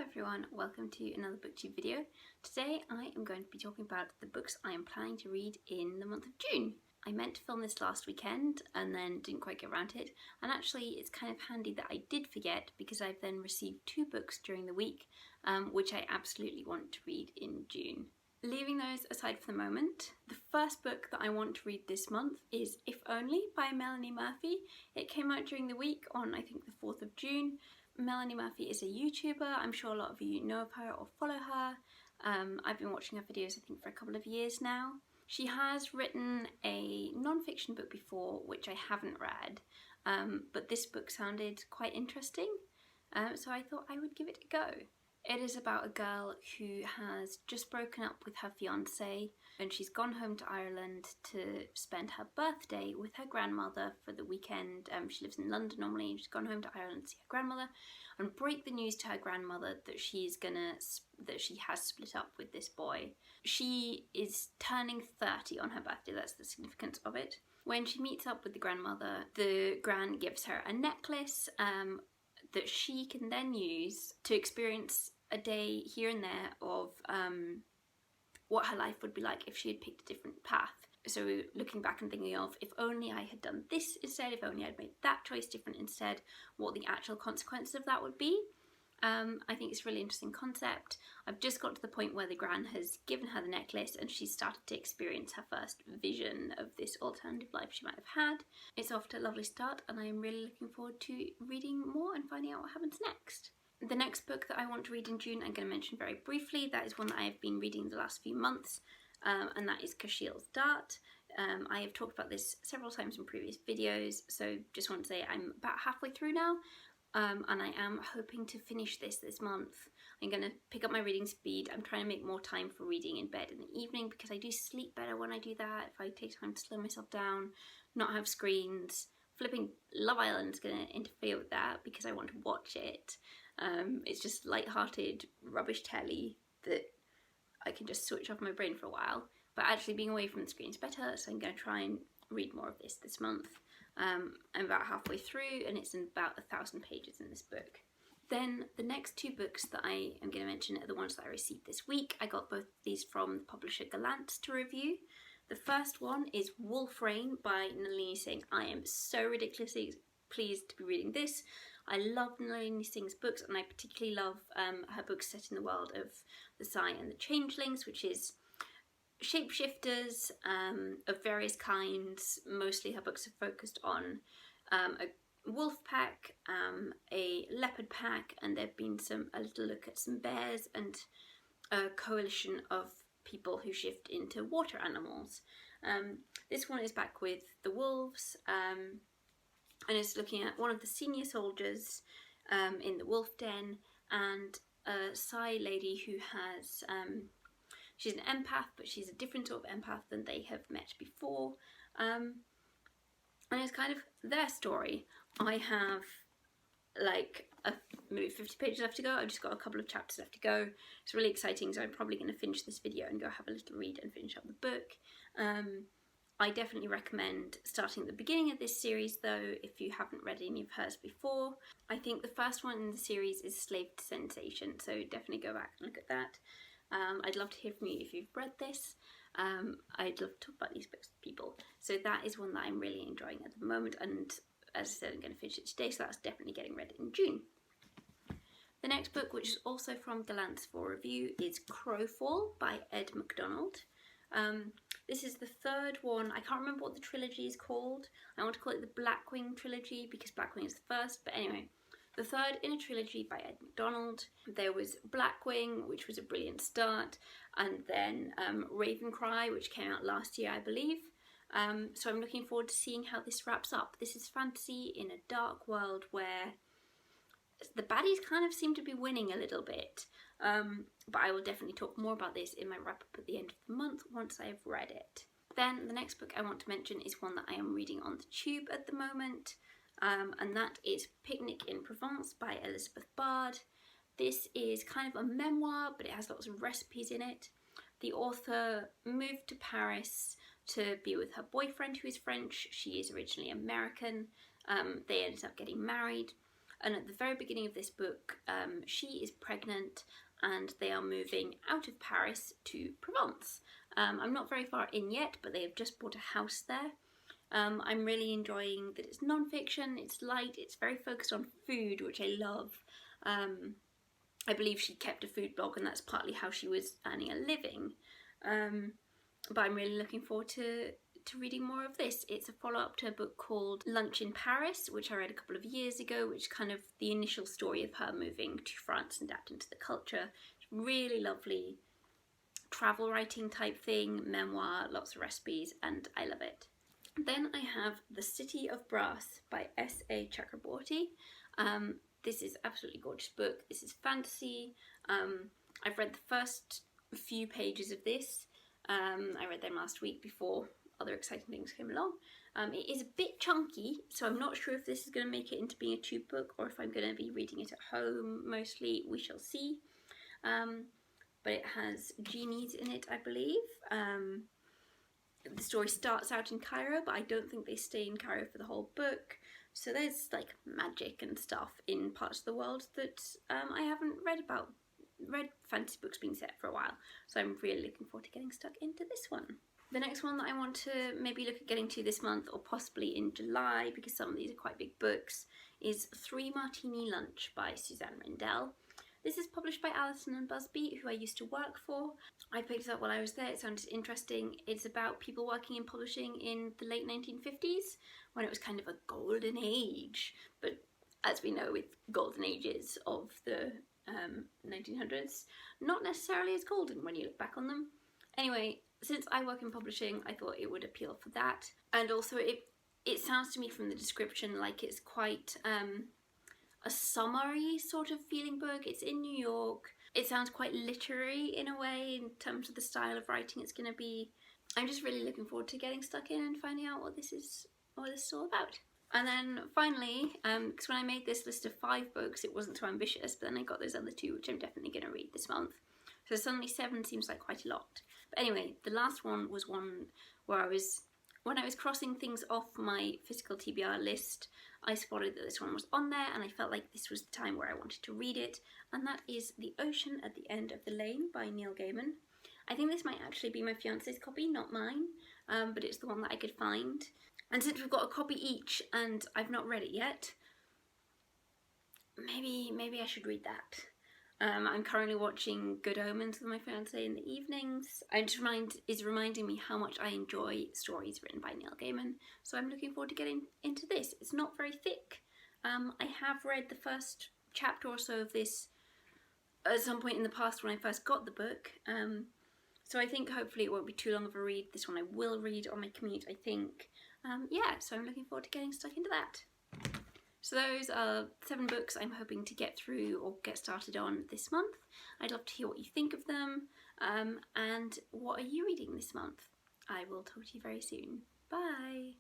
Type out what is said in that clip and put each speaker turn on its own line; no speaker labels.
Hello everyone, welcome to another booktube video. Today I am going to be talking about the books I am planning to read in the month of June. I meant to film this last weekend and then didn't quite get around to it, and actually it's kind of handy that I did forget because I've then received 2 books during the week which I absolutely want to read in June. Leaving those aside for the moment, the first book that I want to read this month is If Only by Melanie Murphy. It came out during the week on I think the 4th of June. Melanie Murphy is a YouTuber. I'm sure a lot of you know of her or follow her. I've been watching her videos I think for a couple of years now. She has written a non-fiction book before which I haven't read, but this book sounded quite interesting, so I thought I would give it a go. It is about a girl who has just broken up with her fiance and she's gone home to Ireland to spend her birthday with her grandmother for the weekend. She lives in London normally and she's gone home to Ireland to see her grandmother and break the news to her grandmother that she has split up with this boy. She is turning 30 on her birthday, that's the significance of it. When she meets up with the grandmother, the gran gives her a necklace that she can then use to experience a day here and there of what her life would be like if she had picked a different path. So looking back and thinking of, if only I had done this instead, if only I'd made that choice different instead, what the actual consequences of that would be. I think it's a really interesting concept. I've just got to the point where the gran has given her the necklace and she's started to experience her first vision of this alternative life she might have had. It's off to a lovely start and I'm really looking forward to reading more and finding out what happens next. The next book that I want to read in June I'm going to mention very briefly. That is one that I have been reading the last few months, and that is Kushis Dart. I have talked about this several times in previous videos, so just want to say I'm about halfway through now. And I am hoping to finish this month. I'm going to pick up my reading speed. I'm trying to make more time for reading in bed in the evening because I do sleep better when I do that. If I take time to slow myself down, not have screens. Flipping Love Island is going to interfere with that because I want to watch it. It's just light-hearted rubbish telly that I can just switch off my brain for a while. But actually being away from the screen is better, so I'm going to try and read more of this month. I'm about halfway through and it's about 1,000 pages in this book. Then the next 2 books that I am going to mention are the ones that I received this week. I got both of these from the publisher Gaiman to review. The first one is Wolf Rain by Nalini Singh. I am so ridiculously pleased to be reading this. I love Nalini Singh's books and I particularly love her books set in the world of The Sigh and the Changelings, which is shapeshifters of various kinds. Mostly her books are focused on a wolf pack, a leopard pack, and there have been a little look at some bears and a coalition of people who shift into water animals. This one is back with the wolves and is looking at one of the senior soldiers in the wolf den and a Psy lady who has she's an empath, but she's a different sort of empath than they have met before. And it's kind of their story. I have like maybe 50 pages left to go. I've just got a couple of chapters left to go. It's really exciting, so I'm probably going to finish this video and go have a little read and finish up the book. I definitely recommend starting at the beginning of this series though, if you haven't read any of hers before. I think the first one in the series is Slave to Sensation, so definitely go back and look at that. I'd love to hear from you if you've read this. I'd love to talk about these books with people. So that is one that I'm really enjoying at the moment, and as I said, I'm going to finish it today, so that's definitely getting read in June. The next book, which is also from Gaiman for review, is Crowfall by Ed McDonald. This is the 3rd one. I can't remember what the trilogy is called. I want to call it the Blackwing trilogy because Blackwing is the first, but anyway. The 3rd in a trilogy by Ed McDonald. There was Blackwing, which was a brilliant start, and then Ravencry, which came out last year, I believe. So I'm looking forward to seeing how this wraps up. This is fantasy in a dark world where the baddies kind of seem to be winning a little bit. But I will definitely talk more about this in my wrap up at the end of the month once I have read it. Then the next book I want to mention is one that I am reading on the tube at the moment. And that is Picnic in Provence by Elizabeth Bard. This is kind of a memoir, but it has lots of recipes in it. The author moved to Paris to be with her boyfriend who is French. She is originally American. They ended up getting married. and at the very beginning of this book, she is pregnant and they are moving out of Paris to Provence. I'm not very far in yet, but they have just bought a house there. I'm really enjoying that it's non-fiction, it's light, it's very focused on food, which I love. I believe she kept a food blog and that's partly how she was earning a living. But I'm really looking forward to reading more of this. It's a follow-up to a book called Lunch in Paris, which I read a couple of years ago, which is kind of the initial story of her moving to France and adapting to the culture. It's really lovely travel writing type thing, memoir, lots of recipes, and I love it. Then I have The City of Brass by S.A. Chakraborty. This is absolutely gorgeous book. This is fantasy. I've read the first few pages of this. I read them last week before other exciting things came along. It is a bit chunky, so I'm not sure if this is going to make it into being a tube book or if I'm going to be reading it at home mostly. We shall see. But it has genies in it, I believe. The story starts out in Cairo, but I don't think they stay in Cairo for the whole book. So there's like magic and stuff in parts of the world that I haven't read fantasy books being set for a while. So I'm really looking forward to getting stuck into this one. The next one that I want to maybe look at getting to this month, or possibly in July, because some of these are quite big books, is Three-Martini Lunch by Suzanne Rindell. This is published by Allison and Busby, who I used to work for. I picked it up while I was there. It sounded interesting. It's about people working in publishing in the late 1950s, when it was kind of a golden age. But as we know, with golden ages of the 1900s, not necessarily as golden when you look back on them. Anyway, since I work in publishing, I thought it would appeal for that. And also it sounds to me from the description like it's quite a summery sort of feeling book. It's in New York. It sounds quite literary in a way in terms of the style of writing it's going to be. I'm just really looking forward to getting stuck in and finding out what this is all about. And then finally, because when I made this list of 5 books, it wasn't too ambitious, but then I got those other 2, which I'm definitely going to read this month. So suddenly 7 seems like quite a lot. But anyway, the last one was one where when I was crossing things off my physical TBR list, I spotted that this one was on there and I felt like this was the time where I wanted to read it, and that is The Ocean at the End of the Lane by Neil Gaiman. I think this might actually be my fiance's copy, not mine, but it's the one that I could find. And since we've got a copy each and I've not read it yet, maybe I should read that. I'm currently watching Good Omens with my fiance in the evenings, and is reminding me how much I enjoy stories written by Neil Gaiman, so I'm looking forward to getting into this. It's not very thick. I have read the first chapter or so of this at some point in the past when I first got the book, so I think hopefully it won't be too long of a read. This one I will read on my commute, I think. Yeah, so I'm looking forward to getting stuck into that. So those are 7 books I'm hoping to get through or get started on this month. I'd love to hear what you think of them, and what are you reading this month? I will talk to you very soon. Bye!